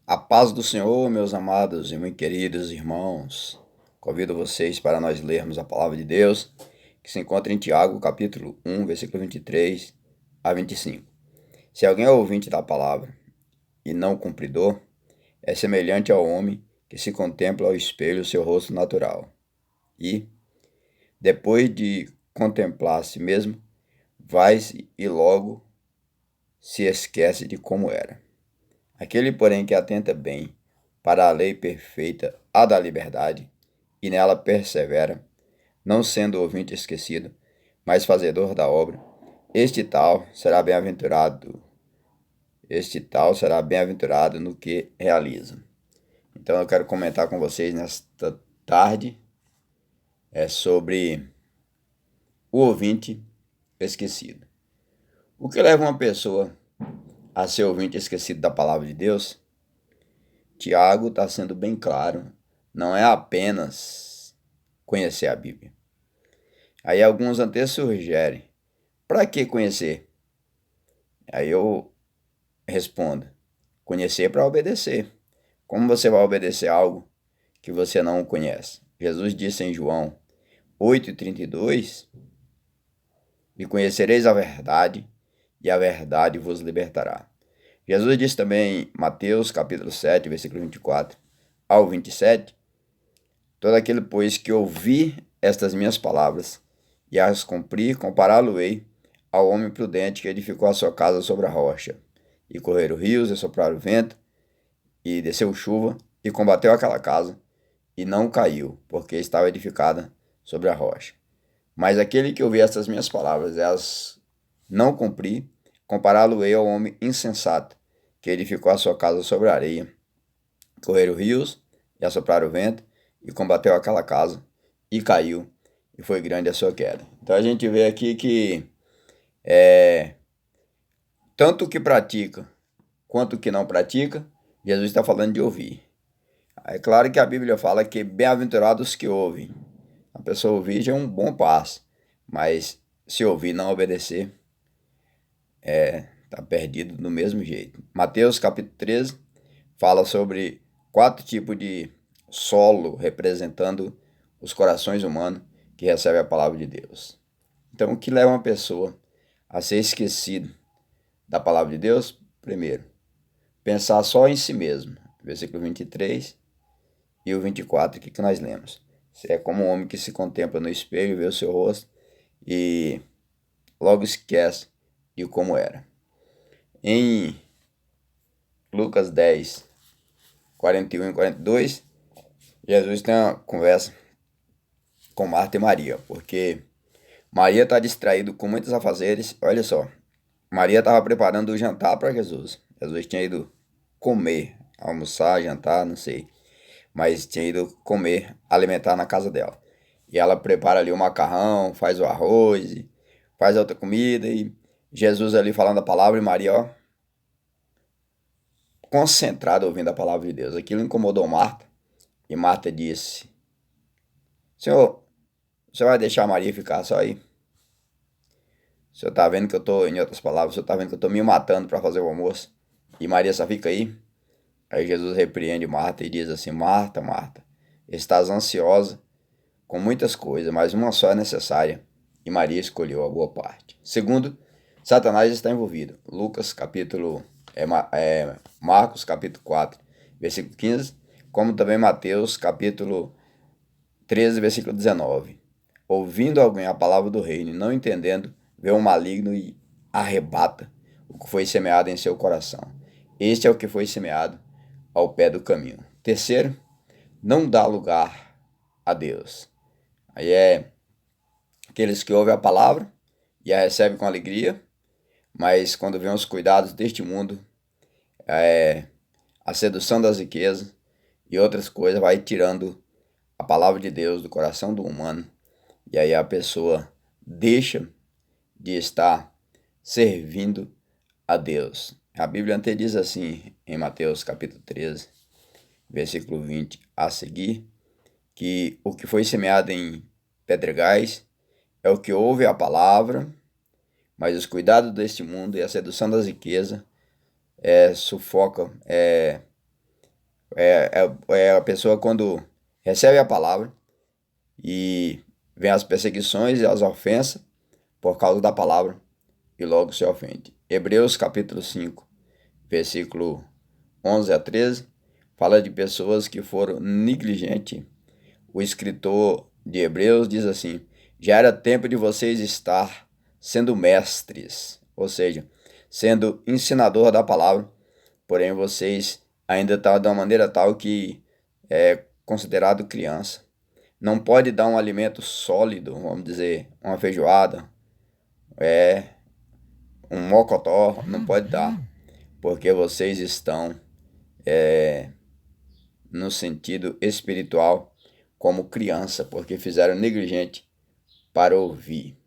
A paz do Senhor, meus amados e muito queridos irmãos. Convido vocês para nós lermos a palavra de Deus, que se encontra em Tiago, capítulo 1, versículo 23 a 25. Se alguém é ouvinte da palavra e não cumpridor, é semelhante ao homem que se contempla ao espelho o seu rosto natural. E, depois de contemplar a si mesmo, vai-se e logo se esquece de como era. Aquele, porém, que atenta bem para a lei perfeita, a da liberdade, e nela persevera, não sendo ouvinte esquecido, mas fazedor da obra, este tal será bem-aventurado. Este tal será bem-aventurado no que realiza. Então eu quero comentar com vocês nesta tarde sobre o ouvinte esquecido. O que leva uma pessoa a ser ouvinte esquecido da palavra de Deus? Tiago está sendo bem claro, não é apenas conhecer a Bíblia. Aí alguns até sugerem, para que conhecer? Aí eu respondo, conhecer para obedecer. Como você vai obedecer algo que você não conhece? Jesus disse em João 8,32, e conhecereis a verdade, e a verdade vos libertará. Jesus disse também em Mateus capítulo 7, versículo 24 ao 27, todo aquele, pois, que ouvir estas minhas palavras e as cumprir, compará-lo-ei ao homem prudente que edificou a sua casa sobre a rocha. E correram rios, e sopraram o vento, e desceu chuva, e combateu aquela casa, e não caiu, porque estava edificada sobre a rocha. Mas aquele que ouvir estas minhas palavras e as não cumprir, compará-lo-ei ao homem insensato, que edificou a sua casa sobre a areia. Correram rios, e assopraram o vento, e combateu aquela casa, e caiu, e foi grande a sua queda. Então a gente vê aqui que tanto o que pratica quanto o que não pratica, Jesus está falando de ouvir. É claro que a Bíblia fala que bem-aventurados os que ouvem. A pessoa ouvir já é um bom passo, mas se ouvir e não obedecer, está perdido do mesmo jeito. Mateus capítulo 13 fala sobre 4 tipos de solo representando os corações humanos que recebem a palavra de Deus. Então, o que leva uma pessoa a ser esquecido da palavra de Deus? Primeiro, pensar só em si mesmo. Versículo 23 e o 24, que nós lemos. Você é como um homem que se contempla no espelho, vê o seu rosto e logo esquece de como era. Em Lucas 10, 41 e 42, Jesus tem uma conversa com Marta e Maria, porque Maria está distraída com muitos afazeres. Olha só, Maria estava preparando o jantar para Jesus. Jesus tinha ido comer, almoçar, jantar, não sei, mas tinha ido comer, alimentar na casa dela. E ela prepara ali o macarrão, faz o arroz, faz outra comida, e Jesus ali falando a palavra, e Maria, ó, concentrada ouvindo a palavra de Deus. Aquilo incomodou Marta, e Marta disse, Senhor, você vai deixar Maria ficar só aí? O senhor tá vendo que eu tô, em outras palavras, o senhor tá vendo que eu tô me matando para fazer o almoço, e Maria só fica aí? Aí Jesus repreende Marta e diz assim, Marta, Marta, estás ansiosa com muitas coisas, mas uma só é necessária, e Maria escolheu a boa parte. Segundo, Satanás está envolvido. Marcos capítulo 4, versículo 15, como também Mateus capítulo 13, versículo 19. Ouvindo alguém a palavra do reino e não entendendo, vê um maligno e arrebata o que foi semeado em seu coração. Este é o que foi semeado ao pé do caminho. Terceiro, não dá lugar a Deus. Aí é aqueles que ouvem a palavra e a recebem com alegria, mas quando vêm os cuidados deste mundo, a sedução das riquezas e outras coisas, vai tirando a palavra de Deus do coração do humano, e aí a pessoa deixa de estar servindo a Deus. A Bíblia até diz assim, em Mateus capítulo 13, versículo 20 a seguir, que o que foi semeado em pedregais é o que ouve a palavra, mas os cuidados deste mundo e a sedução das riquezas sufocam, É a pessoa quando recebe a palavra e vem as perseguições e as ofensas por causa da palavra e logo se ofende. Hebreus capítulo 5, versículo 11 a 13, fala de pessoas que foram negligentes. O escritor de Hebreus diz assim: já era tempo de vocês estar sendo mestres, ou seja, sendo ensinador da palavra, porém vocês ainda estão de uma maneira tal que é considerado criança. Não pode dar um alimento sólido, vamos dizer, uma feijoada, um mocotó, não pode dar, porque vocês estão no sentido espiritual como criança, porque fizeram negligente para ouvir.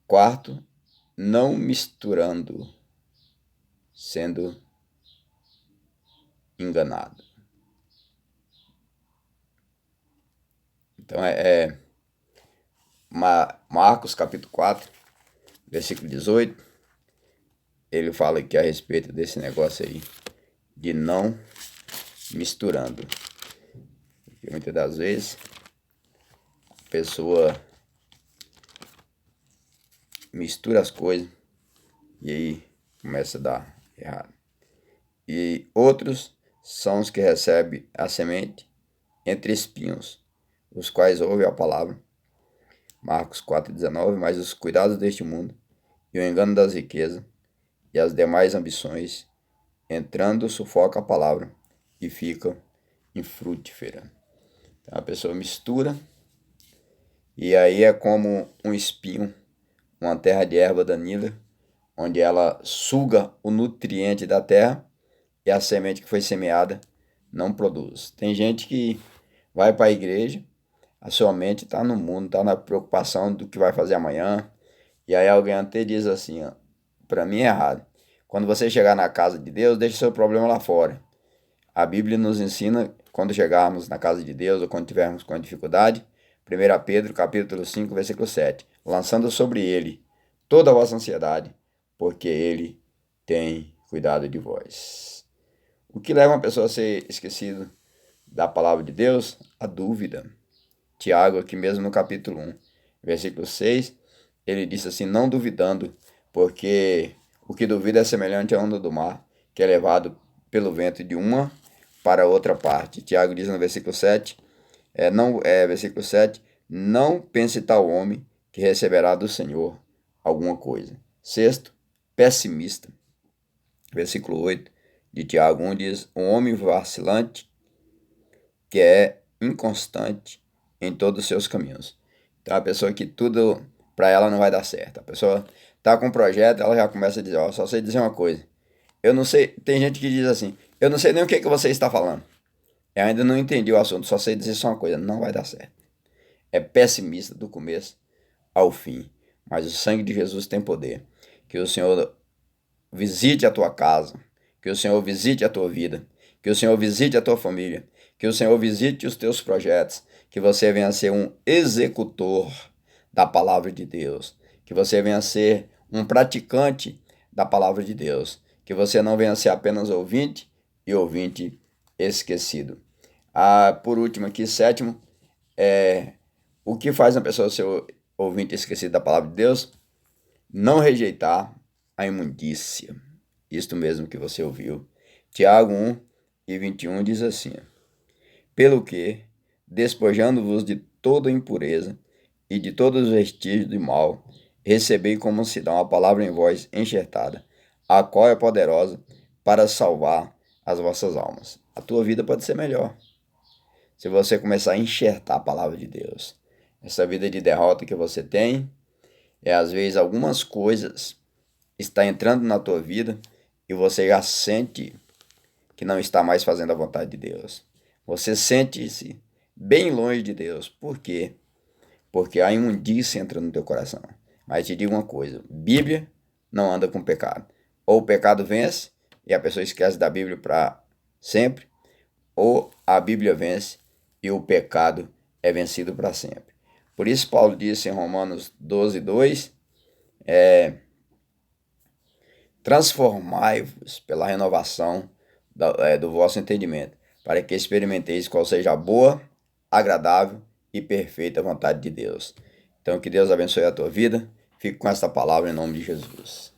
Quarto, não misturando, sendo enganado. Então Marcos capítulo 4, versículo 18, ele fala aqui a respeito desse negócio aí, de não misturando. Porque muitas das vezes a pessoa mistura as coisas e aí começa a dar errado. E outros são os que recebem a semente entre espinhos, os quais ouvem a palavra. Marcos 4,19, mas os cuidados deste mundo e o engano das riquezas e as demais ambições, entrando, sufoca a palavra e fica infrutífera. Então a pessoa mistura e aí é como um espinho, uma terra de erva daninha, onde ela suga o nutriente da terra e a semente que foi semeada não produz. Tem gente que vai para a igreja, a sua mente está no mundo, está na preocupação do que vai fazer amanhã, e aí alguém até diz assim, para mim é errado. Quando você chegar na casa de Deus, deixe seu problema lá fora. A Bíblia nos ensina, quando chegarmos na casa de Deus ou quando tivermos com dificuldade, 1 Pedro capítulo 5, versículo 7, lançando sobre ele toda a vossa ansiedade, porque ele tem cuidado de vós. O que leva uma pessoa a ser esquecido da palavra de Deus? A dúvida. Tiago, aqui mesmo no capítulo 1, versículo 6, ele disse assim, não duvidando, porque o que duvida é semelhante à onda do mar, que é levado pelo vento de uma para outra parte. Tiago diz no versículo 7, versículo 7, não pense tal homem que receberá do Senhor alguma coisa. Sexto, pessimista. Versículo 8 de Tiago 1 diz, um homem vacilante que é inconstante em todos os seus caminhos. Então, a pessoa que tudo para ela não vai dar certo. A pessoa tá com um projeto, ela já começa a dizer, ó, só sei dizer uma coisa. Eu não sei, tem gente que diz assim, eu não sei nem o que você está falando. Eu ainda não entendi o assunto, só sei dizer só uma coisa, não vai dar certo. É pessimista do começo ao fim, mas o sangue de Jesus tem poder. Que o Senhor visite a tua casa, que o Senhor visite a tua vida, que o Senhor visite a tua família, que o Senhor visite os teus projetos, que você venha a ser um executor da palavra de Deus, que você venha a ser um praticante da palavra de Deus, que você não venha a ser apenas ouvinte e ouvinte esquecido. Por último aqui, sétimo, o que faz uma pessoa ser ouvinte esquecido da palavra de Deus? Não rejeitar a imundícia. Isto mesmo que você ouviu. Tiago 1 e 21 diz assim, pelo que, despojando-vos de toda impureza e de todos os vestígios de mal, recebei como se dá uma palavra em vós enxertada, a qual é poderosa para salvar as vossas almas. A tua vida pode ser melhor se você começar a enxertar a palavra de Deus. Essa vida de derrota que você tem, às vezes algumas coisas está entrando na tua vida e você já sente que não está mais fazendo a vontade de Deus. Você sente-se bem longe de Deus. Por quê? Porque a imundícia entra no teu coração. Mas te digo uma coisa, Bíblia não anda com pecado. Ou o pecado vence e a pessoa esquece da Bíblia para sempre, ou a Bíblia vence e o pecado é vencido para sempre. Por isso Paulo disse em Romanos 12, 2, transformai-vos pela renovação do vosso entendimento, para que experimenteis qual seja a boa, agradável e perfeita vontade de Deus. Então, que Deus abençoe a tua vida. Fique com essa palavra em nome de Jesus.